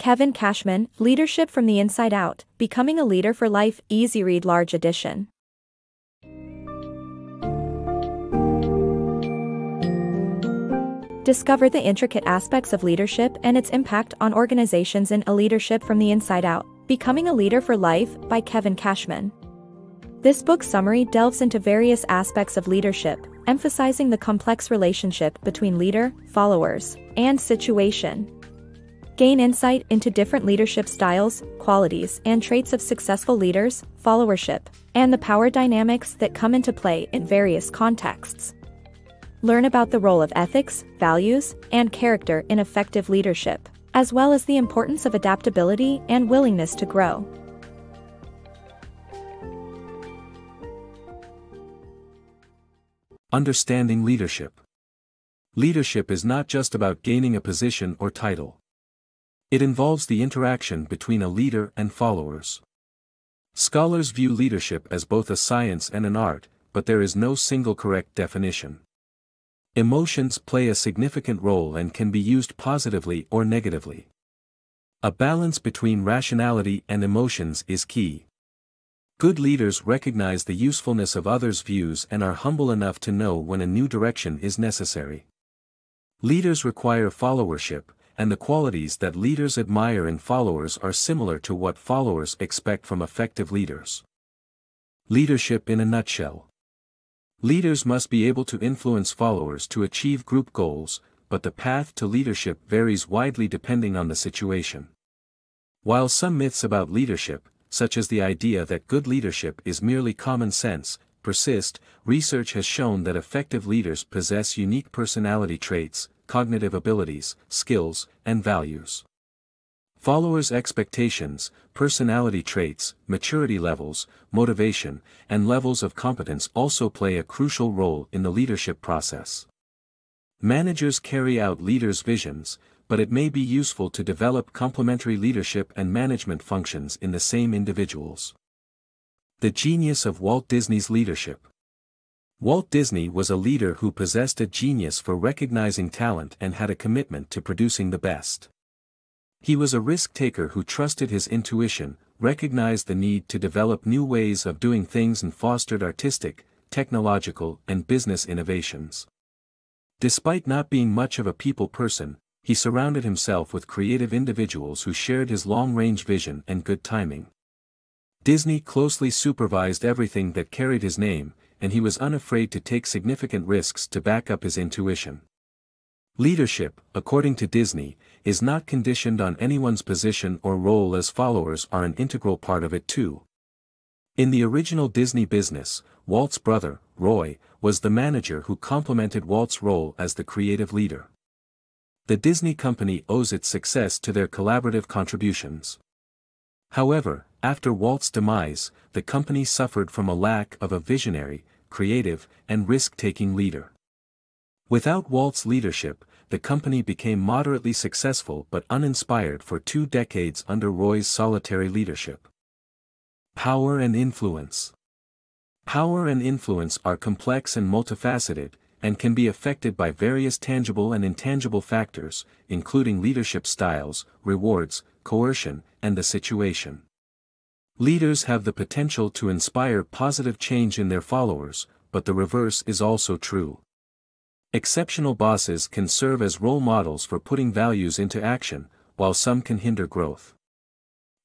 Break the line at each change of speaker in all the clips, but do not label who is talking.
Kevin Cashman, Leadership from the Inside Out, Becoming a Leader for Life, Easyread Large Edition. Discover the intricate aspects of leadership and its impact on organizations in A Leadership from the Inside Out, Becoming a Leader for Life by Kevin Cashman. This book summary delves into various aspects of leadership, emphasizing the complex relationship between leader, followers, and situation. Gain insight into different leadership styles, qualities, and traits of successful leaders, followership, and the power dynamics that come into play in various contexts. Learn about the role of ethics, values, and character in effective leadership, as well as the importance of adaptability and willingness to grow.
Understanding leadership. Leadership is not just about gaining a position or title. It involves the interaction between a leader and followers. Scholars view leadership as both a science and an art, but there is no single correct definition. Emotions play a significant role and can be used positively or negatively. A balance between rationality and emotions is key. Good leaders recognize the usefulness of others' views and are humble enough to know when a new direction is necessary. Leaders require followership, and the qualities that leaders admire in followers are similar to what followers expect from effective leaders. Leadership in a nutshell. Leaders must be able to influence followers to achieve group goals, but the path to leadership varies widely depending on the situation. While some myths about leadership, such as the idea that good leadership is merely common sense, persist, research has shown that effective leaders possess unique personality traits, cognitive abilities, skills, and values. Followers' expectations, personality traits, maturity levels, motivation, and levels of competence also play a crucial role in the leadership process. Managers carry out leaders' visions, but it may be useful to develop complementary leadership and management functions in the same individuals. The genius of Walt Disney's leadership. Walt Disney was a leader who possessed a genius for recognizing talent and had a commitment to producing the best. He was a risk-taker who trusted his intuition, recognized the need to develop new ways of doing things and fostered artistic, technological, and business innovations. Despite not being much of a people person, he surrounded himself with creative individuals who shared his long-range vision and good timing. Disney closely supervised everything that carried his name, and he was unafraid to take significant risks to back up his intuition. Leadership, according to Disney, is not conditioned on anyone's position or role, as followers are an integral part of it too. In the original Disney business, Walt's brother, Roy, was the manager who complemented Walt's role as the creative leader. The Disney company owes its success to their collaborative contributions. However, after Walt's demise, the company suffered from a lack of a visionary, creative, and risk-taking leader. Without Walt's leadership, the company became moderately successful but uninspired for 2 decades under Roy's solitary leadership. Power and influence. Power and influence are complex and multifaceted, and can be affected by various tangible and intangible factors, including leadership styles, rewards, coercion, and the situation. Leaders have the potential to inspire positive change in their followers, but the reverse is also true. Exceptional bosses can serve as role models for putting values into action, while some can hinder growth.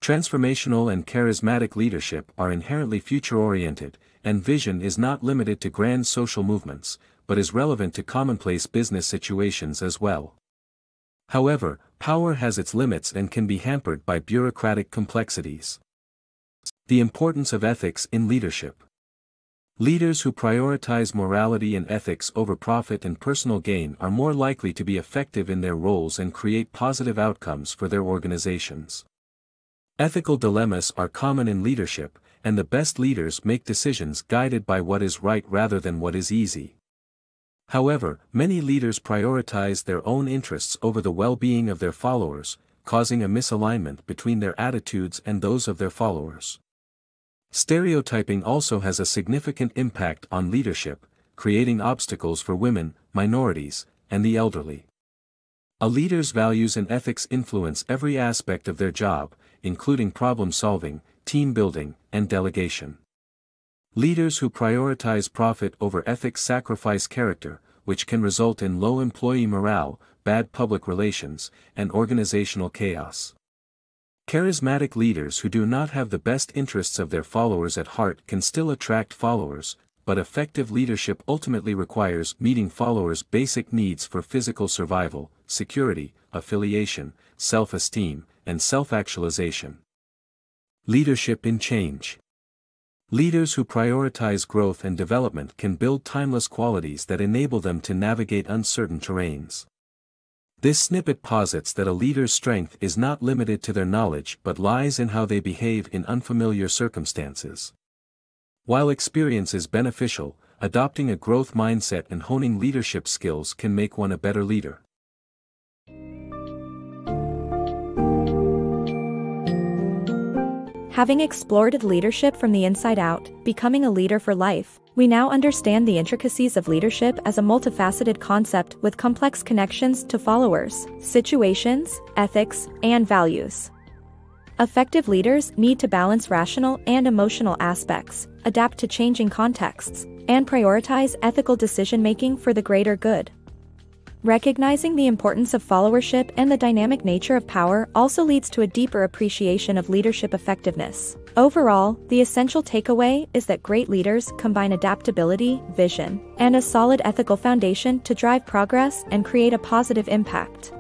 Transformational and charismatic leadership are inherently future-oriented, and vision is not limited to grand social movements, but is relevant to commonplace business situations as well. However, power has its limits and can be hampered by bureaucratic complexities. The importance of ethics in leadership. Leaders who prioritize morality and ethics over profit and personal gain are more likely to be effective in their roles and create positive outcomes for their organizations. Ethical dilemmas are common in leadership, and the best leaders make decisions guided by what is right rather than what is easy. However, many leaders prioritize their own interests over the well-being of their followers, causing a misalignment between their attitudes and those of their followers. Stereotyping also has a significant impact on leadership, creating obstacles for women, minorities, and the elderly. A leader's values and ethics influence every aspect of their job, including problem-solving, team building, and delegation. Leaders who prioritize profit over ethics sacrifice character, which can result in low employee morale, bad public relations, and organizational chaos. Charismatic leaders who do not have the best interests of their followers at heart can still attract followers, but effective leadership ultimately requires meeting followers' basic needs for physical survival, security, affiliation, self-esteem, and self-actualization. Leadership in change. Leaders who prioritize growth and development can build timeless qualities that enable them to navigate uncertain terrains. This snippet posits that a leader's strength is not limited to their knowledge but lies in how they behave in unfamiliar circumstances. While experience is beneficial, adopting a growth mindset and honing leadership skills can make one a better leader.
Having explored leadership from the inside out, becoming a leader for life, we now understand the intricacies of leadership as a multifaceted concept with complex connections to followers, situations, ethics, and values. Effective leaders need to balance rational and emotional aspects, adapt to changing contexts, and prioritize ethical decision-making for the greater good. Recognizing the importance of followership and the dynamic nature of power also leads to a deeper appreciation of leadership effectiveness. Overall, the essential takeaway is that great leaders combine adaptability, vision, and a solid ethical foundation to drive progress and create a positive impact.